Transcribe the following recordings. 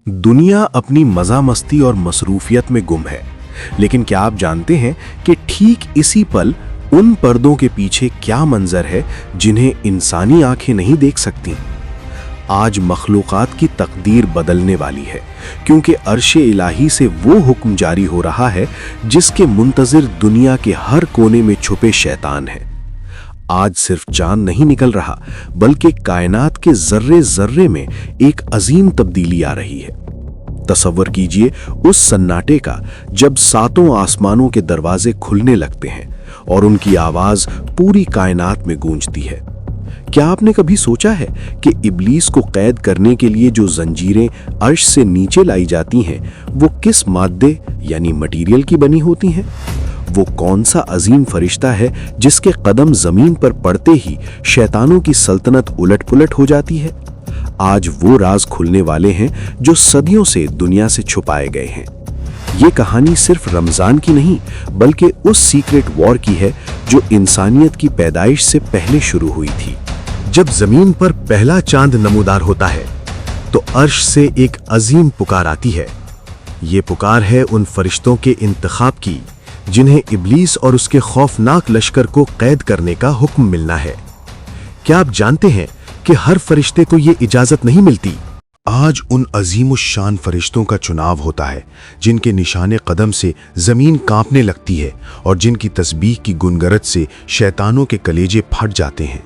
दुनिया अपनी मज़ा मस्ती और मसरूफियत में गुम है, लेकिन क्या आप जानते हैं कि ठीक इसी पल उन पर्दों के पीछे क्या मंजर है जिन्हें इंसानी आंखें नहीं देख सकती। आज मखलूक़ात की तकदीर बदलने वाली है, क्योंकि अर्शे इलाही से वो हुक्म जारी हो रहा है जिसके मुंतज़िर दुनिया के हर कोने में छुपे शैतान हैं। आज सिर्फ चांद नहीं निकल रहा, बल्कि कायनात के जर्रे जर्रे में एक अजीम तब्दीली आ रही है। तसव्वुर कीजिए उस सन्नाटे का जब सातों आसमानों के दरवाजे खुलने लगते हैं और उनकी आवाज पूरी कायनात में गूंजती है। क्या आपने कभी सोचा है कि इब्लीस को कैद करने के लिए जो जंजीरें अर्श से नीचे लाई जाती हैं, वो किस मादे यानी मटीरियल की बनी होती हैं? वो कौन सा अजीम फरिश्ता है जिसके कदम जमीन पर पड़ते ही शैतानों की सल्तनत उलट पुलट हो जाती है? आज वो राज खुलने वाले हैं जो सदियों से दुनिया से छुपाए गए हैं। ये कहानी सिर्फ रमजान की नहीं, बल्कि उस सीक्रेट वॉर की है जो इंसानियत की पैदाइश से पहले शुरू हुई थी। जब जमीन पर पहला चांद नमूदार होता है तो अर्श से एक अजीम पुकार आती है। ये पुकार है उन फरिश्तों के इंतखाब की जिन्हें इब्लीस और उसके खौफनाक लश्कर को कैद करने का हुक्म मिलना है। क्या आप जानते हैं कि हर फरिश्ते को ये इजाजत नहीं मिलती? आज उन अजीमुश्शान फरिश्तों का चुनाव होता है जिनके निशाने कदम से जमीन कांपने लगती है और जिनकी तस्बीह की गुनगरत से शैतानों के कलेजे फट जाते हैं।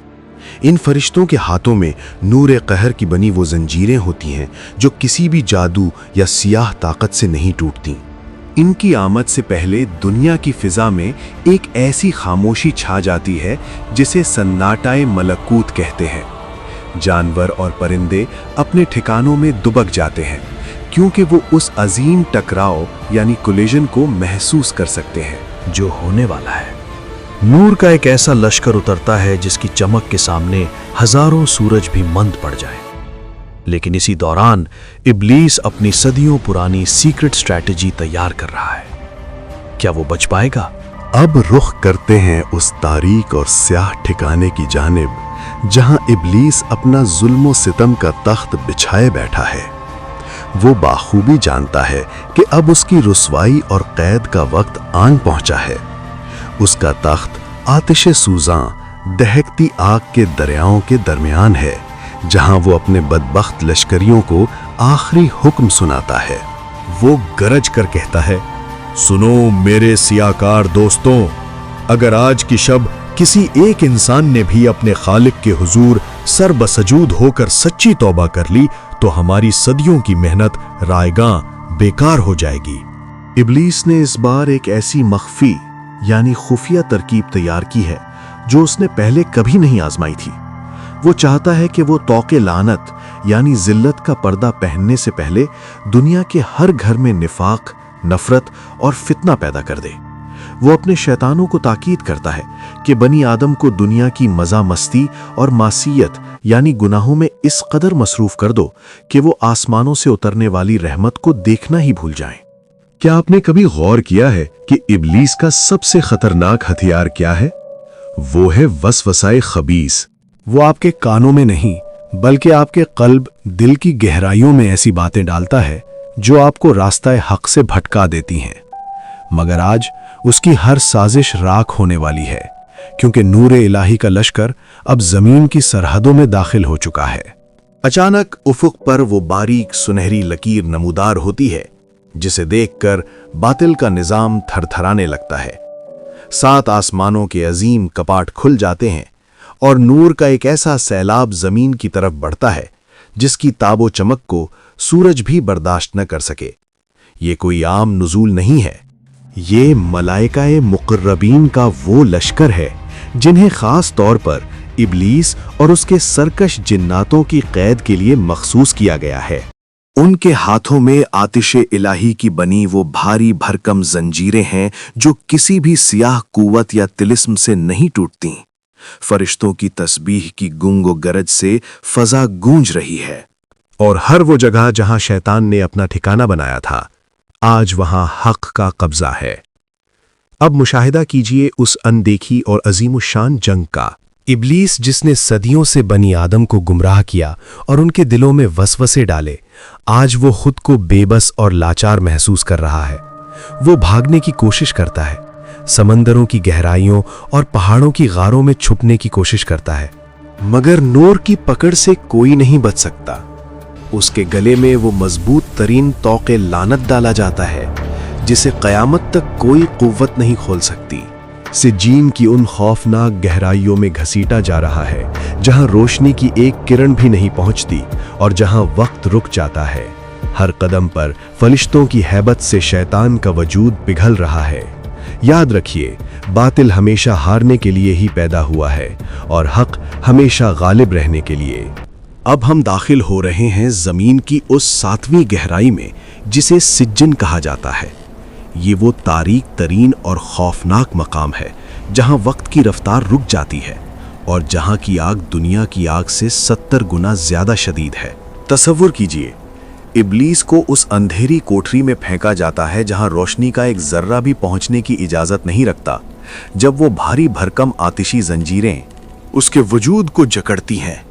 इन फरिश्तों के हाथों में नूर कहर की बनी वो जंजीरें होती हैं जो किसी भी जादू या सियाह ताकत से नहीं टूटती। इनकी आमद से पहले दुनिया की फिजा में एक ऐसी खामोशी छा जाती है जिसे सन्नाटाए मलकूत कहते हैं। जानवर और परिंदे अपने ठिकानों में दुबक जाते हैं क्योंकि वो उस अजीम टकराव यानी कोलिजन को महसूस कर सकते हैं जो होने वाला है। नूर का एक ऐसा लश्कर उतरता है जिसकी चमक के सामने हजारों सूरज भी मंद पड़ जाएं। लेकिन इसी दौरान इब्लीस अपनी सदियों पुरानी सीक्रेट स्ट्रैटेजी तैयार कर रहा है। क्या वो बच पाएगा? अब रुख करते हैं उस तारीक और स्याह ठिकाने की जानिब जहां इब्लीस अपना जुल्म सितम का तख्त बिछाए बैठा है। वो बाखूबी जानता है कि अब उसकी रुसवाई और कैद का वक्त आन पहुंचा है। उसका तख्त आतिश सूजां दहकती आग के दरियाओं के दरमियान है, जहां वो अपने बदबख्त लश्करियों को आखिरी हुक्म सुनाता है। वो गरज कर कहता है, सुनो मेरे सियाकार दोस्तों, अगर आज की शब किसी एक इंसान ने भी अपने खालिक के हुजूर सर बसजूद होकर सच्ची तौबा कर ली तो हमारी सदियों की मेहनत रायगां बेकार हो जाएगी। इब्लीस ने इस बार एक ऐसी मख्फी यानी खुफिया तरकीब तैयार की है जो उसने पहले कभी नहीं आजमाई थी। वो चाहता है कि वो तौके लानत यानी जिल्लत का पर्दा पहनने से पहले दुनिया के हर घर में निफाक, नफरत और फितना पैदा कर दे। वो अपने शैतानों को ताकीद करता है कि बनी आदम को दुनिया की मजा मस्ती और मासियत यानी गुनाहों में इस कदर मसरूफ कर दो कि वो आसमानों से उतरने वाली रहमत को देखना ही भूल जाएं। क्या आपने कभी गौर किया है कि इब्लीस का सबसे खतरनाक हथियार क्या है? वो है वसवसाए खबीस। वो आपके कानों में नहीं, बल्कि आपके कल्ब, दिल की गहराइयों में ऐसी बातें डालता है जो आपको रास्ता हक से भटका देती हैं। मगर आज उसकी हर साजिश राख होने वाली है, क्योंकि नूर इलाही का लश्कर अब जमीन की सरहदों में दाखिल हो चुका है। अचानक उफुक पर वो बारीक सुनहरी लकीर नमूदार होती है जिसे देखकर बातिल का निजाम थरथराने लगता है। सात आसमानों के अजीम कपाट खुल जाते हैं और नूर का एक ऐसा सैलाब जमीन की तरफ बढ़ता है जिसकी ताबो चमक को सूरज भी बर्दाश्त न कर सके। ये कोई आम नुज़ूल नहीं है, ये मलाइकाए मुक़र्रबीन का वो लश्कर है जिन्हें खास तौर पर इब्लीस और उसके सरकश जिन्नातों की कैद के लिए मखसूस किया गया है। उनके हाथों में आतिश इलाही की बनी वो भारी भरकम जंजीरें हैं जो किसी भी सियाह कुव्वत या तिलिस्म से नहीं टूटती। फरिश्तों की तस्बीह की गुंगो गरज से फजा गूंज रही है और हर वो जगह जहां शैतान ने अपना ठिकाना बनाया था, आज वहां हक का कब्जा है। अब मुशाहिदा कीजिए उस अनदेखी और अजीमुशान जंग का इब्लीस जिसने सदियों से बनी आदम को गुमराह किया और उनके दिलों में वसवसे डाले, आज वो खुद को बेबस और लाचार महसूस कर रहा है। वो भागने की कोशिश करता है, समंदरों की गहराइयों और पहाड़ों की गारों में छुपने की कोशिश करता है, मगर नूर की पकड़ से कोई नहीं बच सकता। उसके गले में वो मजबूत तरीन तौके लानत डाला जाता है जिसे क़यामत तक कोई कुव्वत नहीं खोल सकती। सिज्जीन की उन खौफनाक गहराइयों में घसीटा जा रहा है जहां रोशनी की एक किरण भी नहीं पहुंचती और जहां वक्त रुक जाता है। हर कदम पर फरिश्तों की हैबत से शैतान का वजूद पिघल रहा है। याद रखिए, बातिल हमेशा हारने के लिए ही पैदा हुआ है और हक हमेशा गालिब रहने के लिए। अब हम दाखिल हो रहे हैं जमीन की उस 7वीं गहराई में जिसे सिज्जिन कहा जाता है। ये वो तारीक तरीन और खौफनाक मकाम है जहां वक्त की रफ्तार रुक जाती है और जहां की आग दुनिया की आग से 70 गुना ज्यादा शदीद है। तसव्वुर कीजिए, इब्लीस को उस अंधेरी कोठरी में फेंका जाता है जहां रोशनी का एक जर्रा भी पहुंचने की इजाजत नहीं रखता। जब वो भारी भरकम आतिशी जंजीरें उसके वजूद को जकड़ती हैं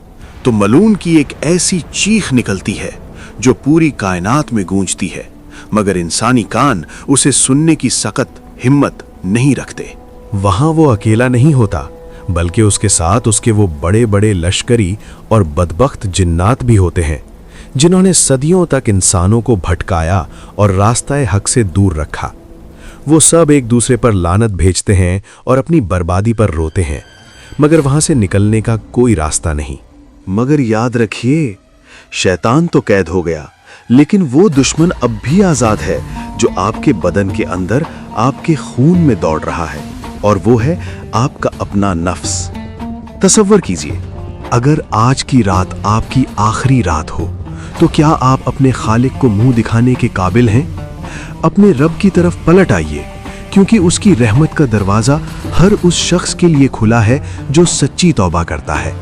तो मलून की एक ऐसी चीख निकलती है जो पूरी कायनात में गूंजती है, मगर इंसानी कान उसे सुनने की सख्त हिम्मत नहीं रखते। वहां वो अकेला नहीं होता, बल्कि उसके साथ उसके वो बड़े बड़े लश्करी और बदबख्त जिन्नात भी होते हैं जिन्होंने सदियों तक इंसानों को भटकाया और रास्ताए हक से दूर रखा। वो सब एक दूसरे पर लानत भेजते हैं और अपनी बर्बादी पर रोते हैं, मगर वहां से निकलने का कोई रास्ता नहीं। मगर याद रखिए, शैतान तो कैद हो गया, लेकिन वो दुश्मन अब भी आजाद है जो आपके बदन के अंदर आपके खून में दौड़ रहा है, और वो है आपका अपना नफ्स। तसव्वुर कीजिए, अगर आज की रात आपकी आखिरी रात हो तो क्या आप अपने खालिक को मुंह दिखाने के काबिल हैं? अपने रब की तरफ पलट आइए, क्योंकि उसकी रहमत का दरवाजा हर उस शख्स के लिए खुला है जो सच्ची तौबा करता है।